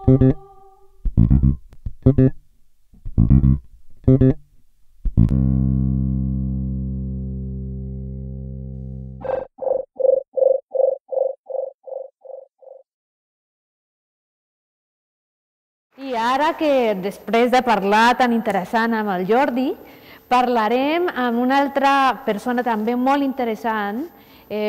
I ara que després de parlar tan interessant amb el Jordi, parlarem amb una altra persona també molt interessant,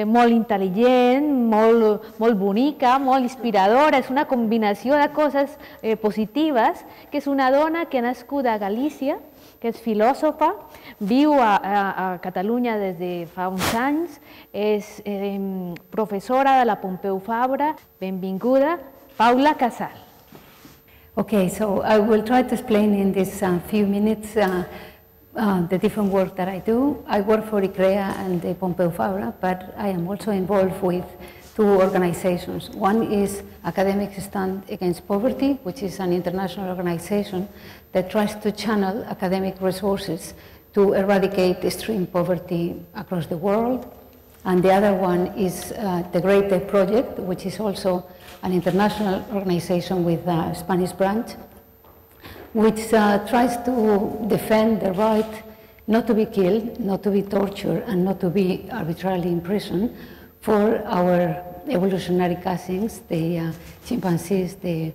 molt intel·ligent, molt bonica, molt inspiradora. És una combinació de coses positives, que és una dona que ha nascut a Galícia, que és filòsofa, viu a Catalunya des de fa uns anys, és professora de la Pompeu Fabra. Benvinguda, Paula Casal. Okay, so I will try to explain in these few minutes the different work that I do. I work for ICREA and the Pompeu Fabra, but I am also involved with two organizations. One is Academics Stand Against Poverty, which is an international organization that tries to channel academic resources to eradicate extreme poverty across the world. And the other one is the Great Day Project, which is also an international organization with a Spanish branch, which tries to defend the right not to be killed, not to be tortured, and not to be arbitrarily imprisoned for our evolutionary cousins, the chimpanzees, the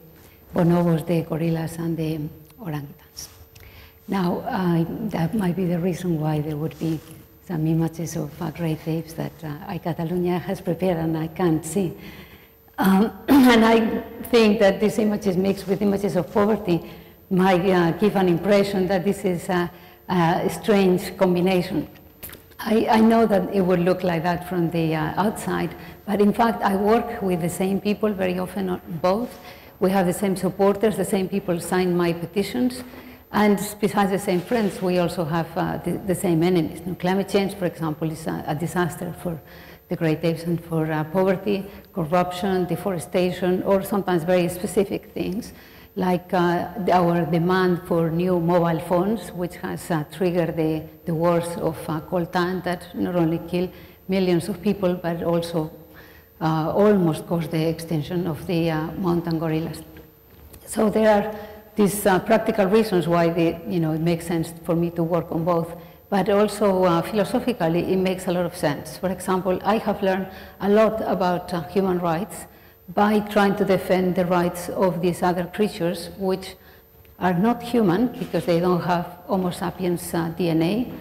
bonobos, the gorillas, and the orangutans. Now, that might be the reason why there would be some images of great apes that iCatalunya has prepared and I can't see. And I think that these images mixed with images of poverty might give an impression that this is a strange combination. I know that it would look like that from the outside, but in fact I work with the same people very often on both. We have the same supporters, the same people sign my petitions, and besides the same friends, we also have the same enemies. Now, climate change, for example, is a disaster for the great apes and for poverty, corruption, deforestation, or sometimes very specific things, like our demand for new mobile phones, which has triggered the wars of coltan that not only kill millions of people, but also almost caused the extinction of the mountain gorillas. So there are these practical reasons why it makes sense for me to work on both. But also philosophically, it makes a lot of sense. For example, I have learned a lot about human rights by trying to defend the rights of these other creatures, which are not human because they don't have Homo sapiens DNA,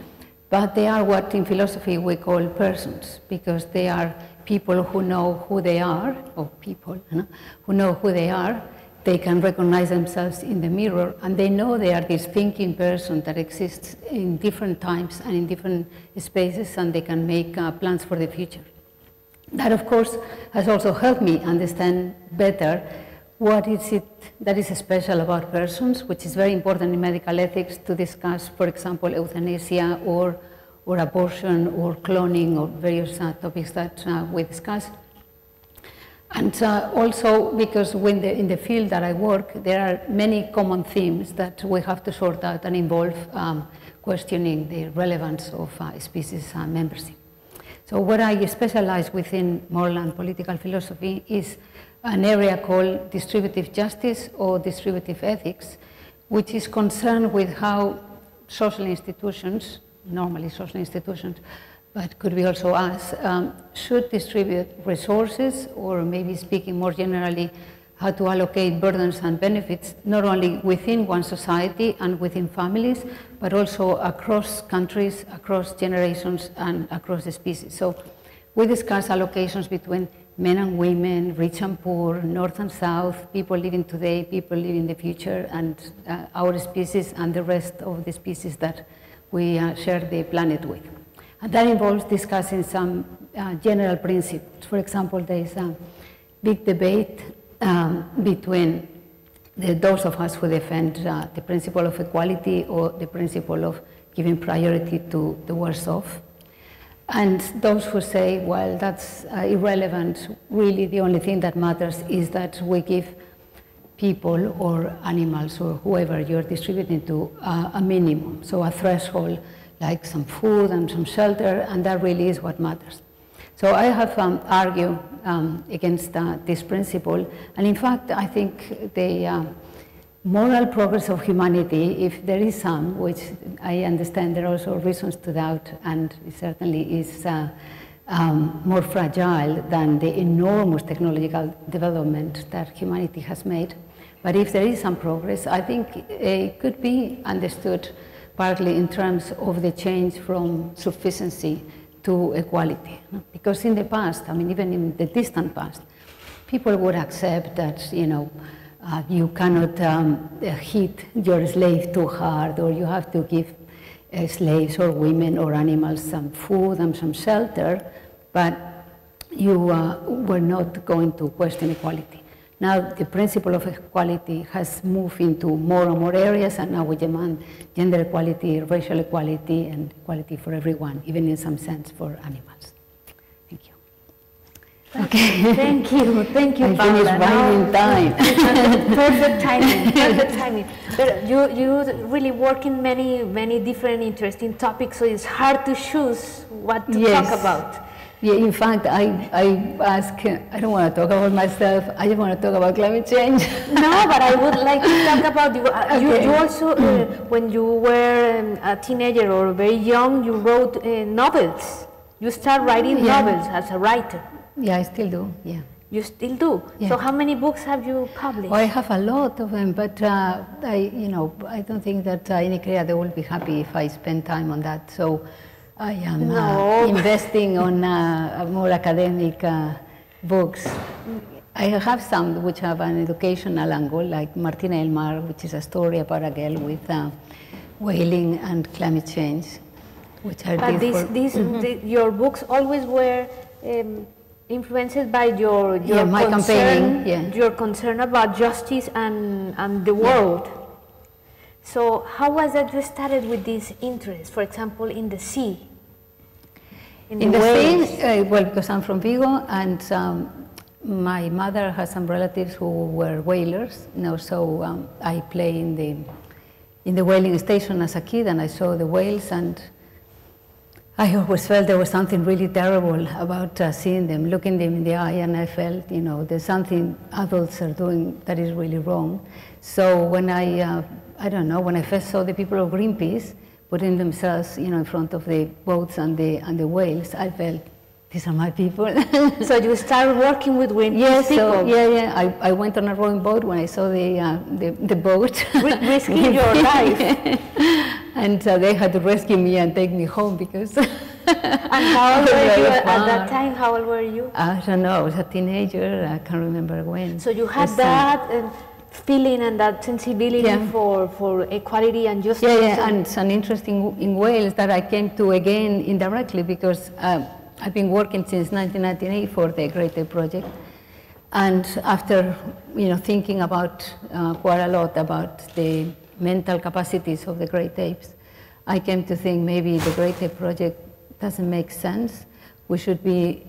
but they are what in philosophy we call persons, because they are people who know who they are, or people who know who they are. They can recognize themselves in the mirror, and they know they are this thinking person that exists in different times and in different spaces, and they can make plans for the future. That, of course, has also helped me understand better what is it that is special about persons, which is very important in medical ethics to discuss, for example, euthanasia or abortion or cloning or various topics that we discuss. And also because in the field that I work, there are many common themes that we have to sort out and involve questioning the relevance of species membership. So what I specialize within moral and political philosophy is an area called distributive justice or distributive ethics, which is concerned with how social institutions, normally social institutions, but could be also us, should distribute resources, or maybe speaking more generally, how to allocate burdens and benefits, not only within one society and within families, but also across countries, across generations, and across the species. So we discuss allocations between men and women, rich and poor, north and south, people living today, people living in the future, and our species and the rest of the species that we share the planet with. And that involves discussing some general principles. For example, there is a big debate between those of us who defend the principle of equality or the principle of giving priority to the worse off. And those who say, well, that's irrelevant, really the only thing that matters is that we give people or animals or whoever you're distributing to a minimum, so a threshold, like some food and some shelter, and that really is what matters. So I have argued against this principle, and in fact I think the moral progress of humanity, if there is some, which I understand there are also reasons to doubt, and it certainly is more fragile than the enormous technological development that humanity has made. But if there is some progress, I think it could be understood partly in terms of the change from sufficiency to equality. Because in the past, I mean, even in the distant past, people would accept that, you know, you cannot hit your slave too hard, or you have to give slaves or women or animals some food and some shelter, but you were not going to question equality. Now the principle of equality has moved into more and more areas, and now we demand gender equality, racial equality, and equality for everyone, even in some sense for animals. Thank you. Okay. Thank you, Paula. I finished right in time. Perfect timing, perfect timing. But you really work in many different interesting topics, so it's hard to choose what to talk about. Yeah, in fact, I ask, I don't want to talk about myself, I just want to talk about climate change. No, but I would like to talk about you. Okay. You also, when you were a teenager or very young, you wrote novels. You start writing novels as a writer. Yeah, I still do, yeah. You still do? Yeah. So how many books have you published? Well, I have a lot of them, but I don't think that in ICREA they will be happy if I spend time on that. So I am investing on more academic books. I have some which have an educational angle, like Martina El Mar, which is a story about a girl with whaling and climate change, which I did your books always were influenced by your my concern, campaigning, your concern about justice and the world. So how was it you started with this interest, for example, in the sea? In the sea, well, because I'm from Vigo, and my mother has some relatives who were whalers, so I play in the whaling station as a kid, and I saw the whales, and I always felt there was something really terrible about seeing them, looking them in the eye, and I felt, there's something adults are doing that is really wrong. So when when I first saw the people of Greenpeace putting themselves, in front of the boats and the whales, I felt, these are my people. So you started working with Greenpeace people? Yeah. I went on a rowing boat when I saw the boat. Risking your life. And they had to rescue me and take me home because... And how old were you at that time? How old were you? I don't know, I was a teenager, I can't remember when. So you had that feeling and that sensibility for equality and justice? Yeah, and it's an interesting in Wales that I came to again indirectly because I've been working since 1998 for the Great Ape Project. And after, thinking about quite a lot about the mental capacities of the great apes, I came to think maybe the Great Ape Project doesn't make sense. We should be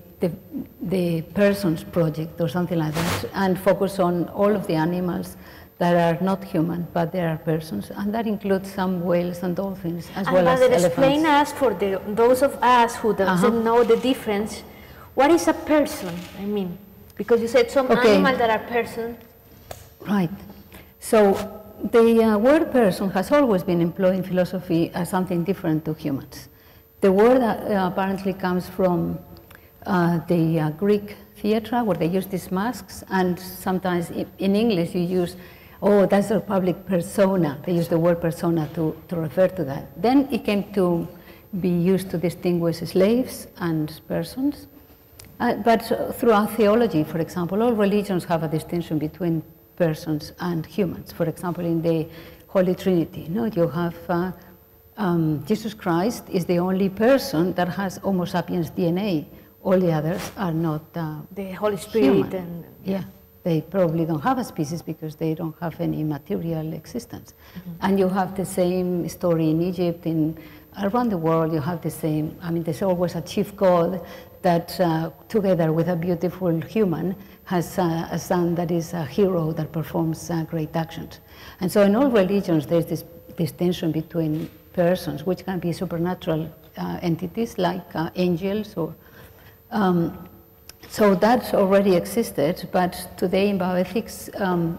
the person's project or something like that, and focus on all of the animals that are not human, but they are persons, and that includes some whales and dolphins, as well as elephants. Explain us, for those of us who doesn't know the difference, what is a person? I mean, because you said some animals that are persons. Right. So the word person has always been employed in philosophy as something different to humans. The word apparently comes from the Greek theatre, where they use these masks, and sometimes in English you use, that's a public persona. They use the word persona to refer to that. Then it came to be used to distinguish slaves and persons. But throughout theology, for example, all religions have a distinction between persons and humans. For example, in the Holy Trinity, you have Jesus Christ is the only person that has Homo sapiens DNA. All the others are not the Holy Spirit human. And they probably don't have a species because they don't have any material existence. And you have the same story in Egypt, around the world you have the same. I mean, there's always a chief god that together with a beautiful human has a son that is a hero that performs great actions. And so in all religions there's this distinction between persons, which can be supernatural entities like angels or So that already existed, but today in bioethics,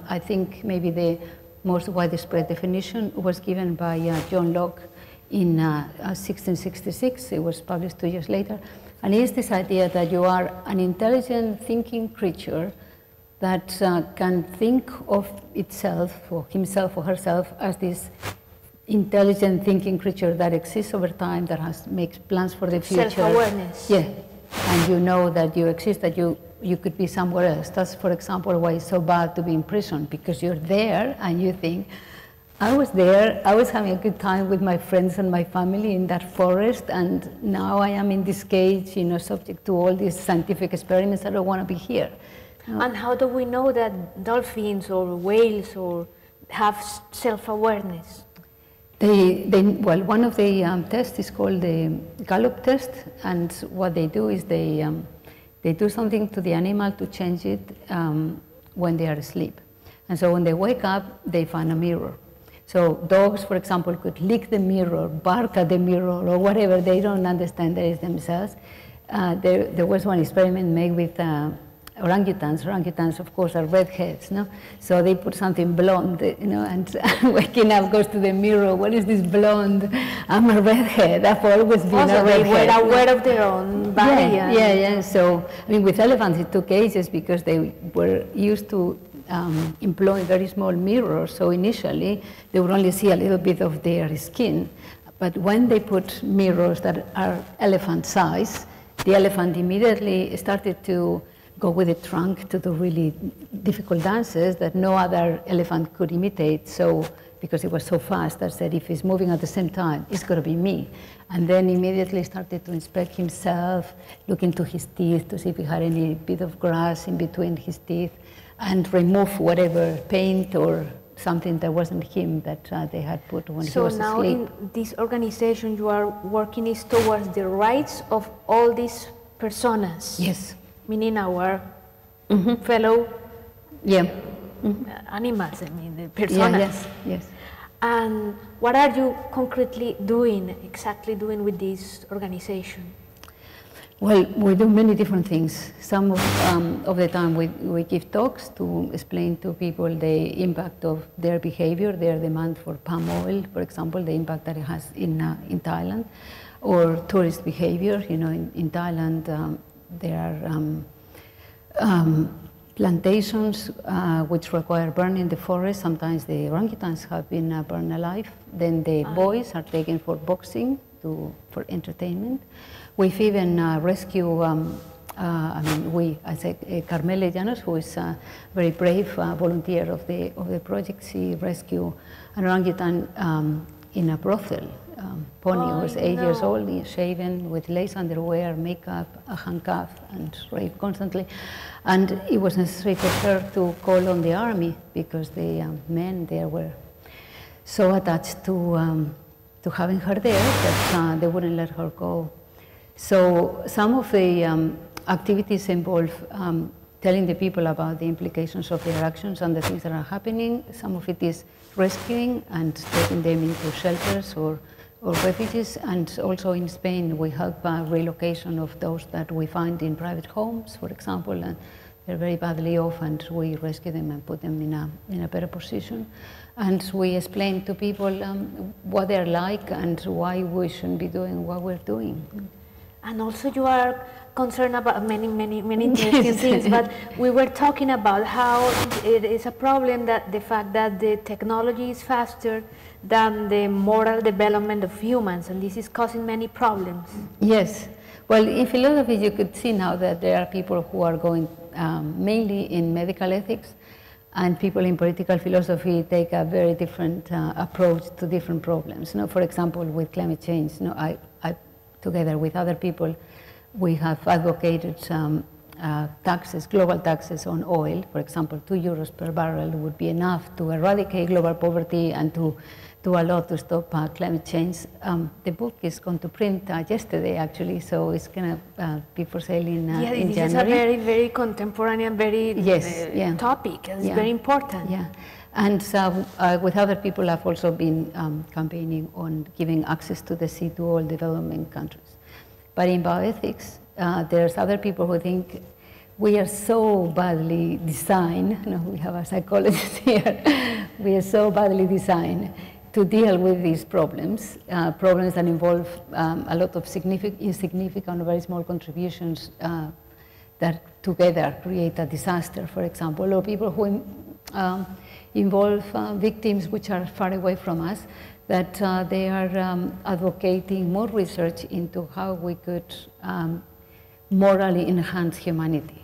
I think maybe the most widespread definition was given by John Locke in 1666. It was published 2 years later. And it is this idea that you are an intelligent thinking creature that can think of itself, or himself or herself, as this intelligent thinking creature that exists over time, that makes plans for the future. Self-awareness. Yeah, and you know that you exist, that you could be somewhere else. That's, for example, why it's so bad to be in prison, because you're there and you think, I was there, I was having a good time with my friends and my family in that forest, and now I am in this cage, you know, subject to all these scientific experiments. I don't want to be here. And how do we know that dolphins or whales or have self-awareness? Well, one of the tests is called the Gallup test, and what they do is they do something to the animal to change it when they are asleep. And so when they wake up, they find a mirror. So dogs, for example, could lick the mirror, bark at the mirror, or whatever. They don't understand that it's themselves. There was one experiment made with orangutans. Orangutans, of course, are redheads, no? So they put something blonde, you know, and waking up goes to the mirror. What is this blonde? I'm a redhead. I've always been a redhead. They were aware of their own body. Yeah. So, I mean, with elephants, it took ages because they were used to employ very small mirrors. So initially, they would only see a little bit of their skin. But when they put mirrors that are elephant size, the elephant immediately started to go with the trunk to do really difficult dances that no other elephant could imitate. So, because it was so fast, I said, if he's moving at the same time, it's going to be me. And then immediately started to inspect himself, look into his teeth to see if he had any bit of grass in between his teeth, and remove whatever paint or something that wasn't him that they had put when he was asleep. So now in this organization you are working is towards the rights of all these personas. Yes. Meaning our fellow animals, I mean, the personas. Yes. And what are you concretely doing, with this organization? Well, we do many different things. Some of the time we give talks to explain to people the impact of their behavior, their demand for palm oil, for example, the impact that it has in Thailand, or tourist behavior. You know, in Thailand, there are plantations which require burning the forest. Sometimes the orangutans have been burned alive. Then the boys are taken for boxing, for entertainment. We've even rescued, I say Carmele Llanos, who is a very brave volunteer of the project. She rescued an orangutan in a brothel. Pony was 8 years old, shaven, with lace underwear, makeup, a handcuff, and raped constantly. And it was necessary for her to call on the army because the men there were so attached to having her there that they wouldn't let her go. So some of the activities involve telling the people about the implications of their actions and the things that are happening. Some of it is rescuing and taking them into shelters or refuges, and also in Spain we help relocation of those that we find in private homes, for example, and they're very badly off, and we rescue them and put them in a better position. And we explain to people what they're like and why we shouldn't be doing what we're doing. And also you are concerned about many interesting things, but we were talking about how it is a problem that the fact that the technology is faster than the moral development of humans, and this is causing many problems. Yes. Well, in philosophy you could see now that there are people who are going mainly in medical ethics, and people in political philosophy take a very different approach to different problems. You know, for example, with climate change, you know, I together with other people, we have advocated taxes, global taxes on oil. For example, €2 per barrel would be enough to eradicate global poverty and to do a lot to stop climate change. The book is going to print yesterday, actually, so it's going to be for sale in January. This is a very, very contemporary and very topic. It's very important. Yeah. And with other people, I've also been campaigning on giving access to the sea to all developing countries. But in bioethics, there's other people who think we are so badly designed, we have a psychologist here, we are so badly designed to deal with these problems, problems that involve a lot of insignificant or very small contributions that together create a disaster, for example, or people who involve victims which are far away from us, that they are advocating more research into how we could morally enhance humanity,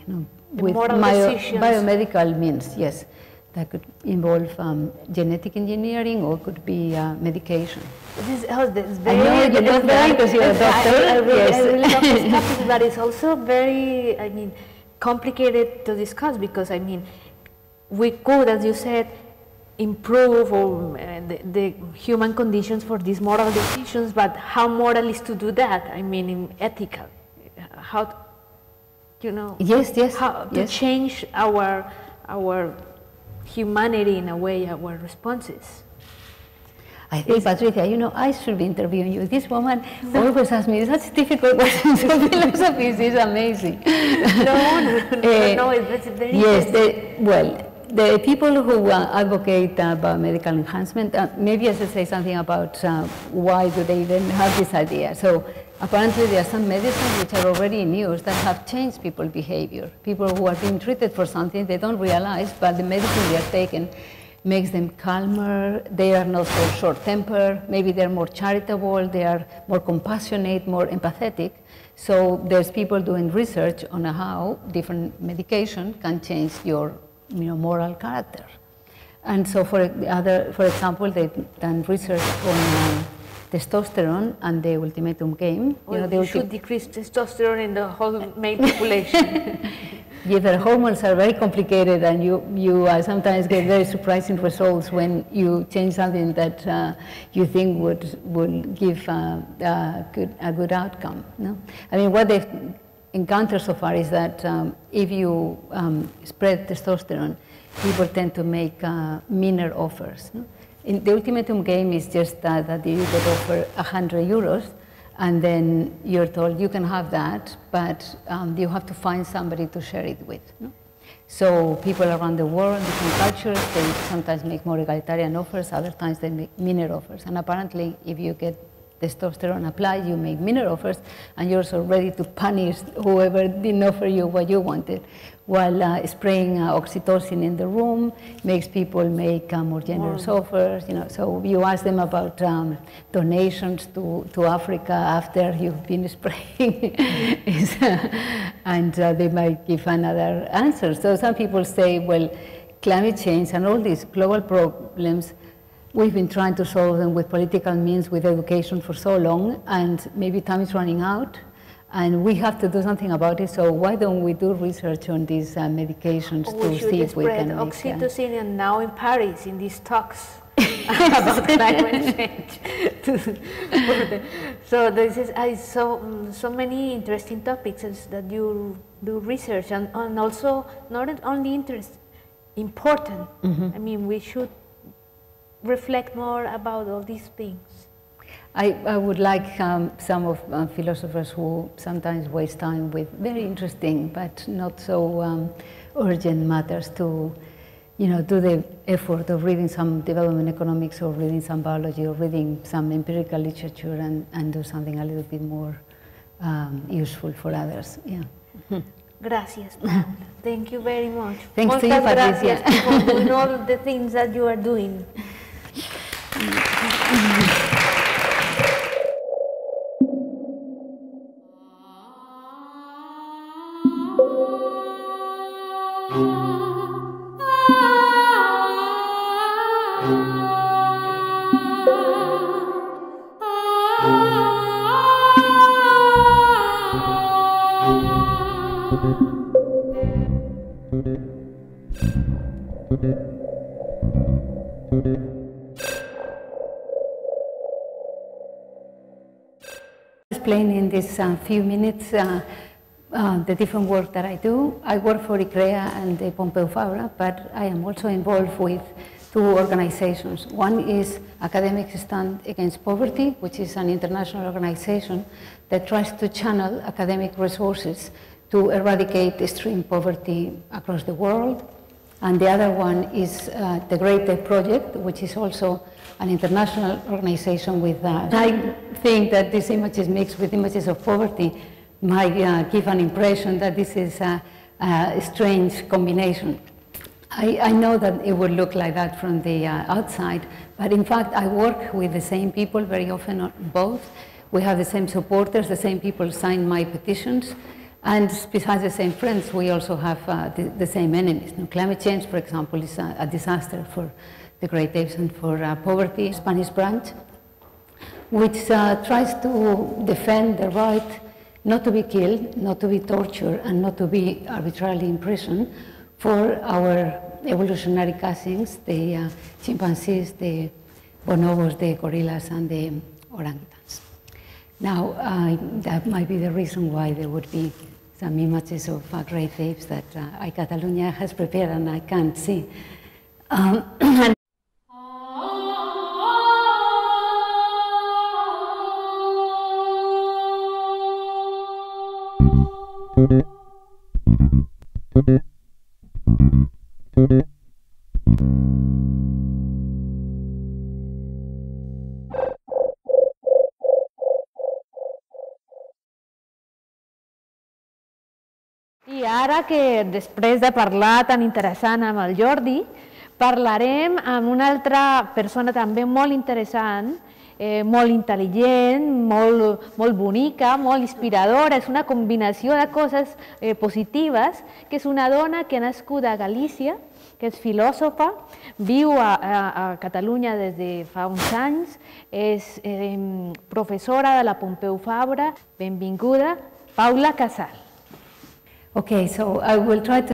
with biomedical means, yes. That could involve genetic engineering or could be medication. This is very, you love that because you're a doctor. I really love this topic, but it's also very, complicated to discuss because, we could, as you said, improve the human conditions for these moral decisions, but how moral is to do that? In ethical, how, how to change our humanity in a way, our responses. I think, Patricia, I should be interviewing you. This woman always asks me such difficult questions of philosophy. It's amazing. No, it's very interesting. The people who advocate biomedical enhancement, maybe I should say something about why do they even have this idea. So apparently there are some medicines which are already in use that have changed people's behavior. People who are being treated for something they don't realize, but the medicine they are taking makes them calmer, they are not so short-tempered, maybe they're more charitable, they are more compassionate, more empathetic. So there's people doing research on how different medication can change your moral character. And so for example, they've done research on testosterone and the ultimatum game. They should decrease testosterone in the whole male population. Yeah, the hormones are very complicated, and you sometimes get very surprising results when you change something that you think would give a good outcome. No? What they've encountered so far is that if you spread testosterone, people tend to make meaner offers. No? The ultimatum game is just that you could offer €100, and then you're told you can have that, but you have to find somebody to share it with. No? So people around the world, different cultures, they sometimes make more egalitarian offers, other times they make meaner offers. And apparently, if you get testosterone applied, you make meaner offers, and you're also ready to punish whoever didn't offer you what you wanted. While spraying oxytocin in the room makes people make more generous offers. So you ask them about donations to Africa after you've been spraying, and they might give another answer. So some people say, well, climate change and all these global problems, we've been trying to solve them with political means, with education for so long, and maybe time is running out. And we have to do something about it, so why don't we do research on these medications to see if we can make oxytocin, and now in Paris, in these talks about climate change. So this is so many interesting topics that you do research, and also not only important. We should reflect more about all these things. I would like some of philosophers who sometimes waste time with very interesting but not so urgent matters to, do the effort of reading some development economics or reading some biology or reading some empirical literature and do something a little bit more useful for others. Yeah. Gracias, Paula. Thank you very much. Thanks to you, Patricia. For doing all the things that you are doing. Explain in these few minutes the different work that I do. I work for ICREA and the Pompeu Fabra, but I am also involved with two organizations. One is Academic Stand Against Poverty, which is an international organization that tries to channel academic resources to eradicate extreme poverty across the world. And the other one is the Great Day Project, which is also an international organization with, I think that these images mixed with images of poverty might give an impression that this is a strange combination. I know that it would look like that from the outside, but in fact I work with the same people very often on both. We have the same supporters, the same people sign my petitions, and besides the same friends, we also have the same enemies. Now, climate change, for example, is a disaster for the Great Apes and for poverty. Spanish branch, which tries to defend the right not to be killed, not to be tortured, and not to be arbitrarily imprisoned for our evolutionary cousins, the chimpanzees, the bonobos, the gorillas, and the orangutans. Now, that might be the reason why there would be some images of great apes that iCatalunya has prepared and I can't see. I ara que després de parlar tan interessant amb el Jordi, parlarem amb una altra persona també molt interessant, molt intel·ligent, molt bonica, molt inspiradora, és una combinació de coses positives, que és una dona que ha nascut a Galícia, que és filòsofa, viu a Catalunya des de fa uns anys, és professora de la Pompeu Fabra. Benvinguda, Paula Casal. Okay, so I will try to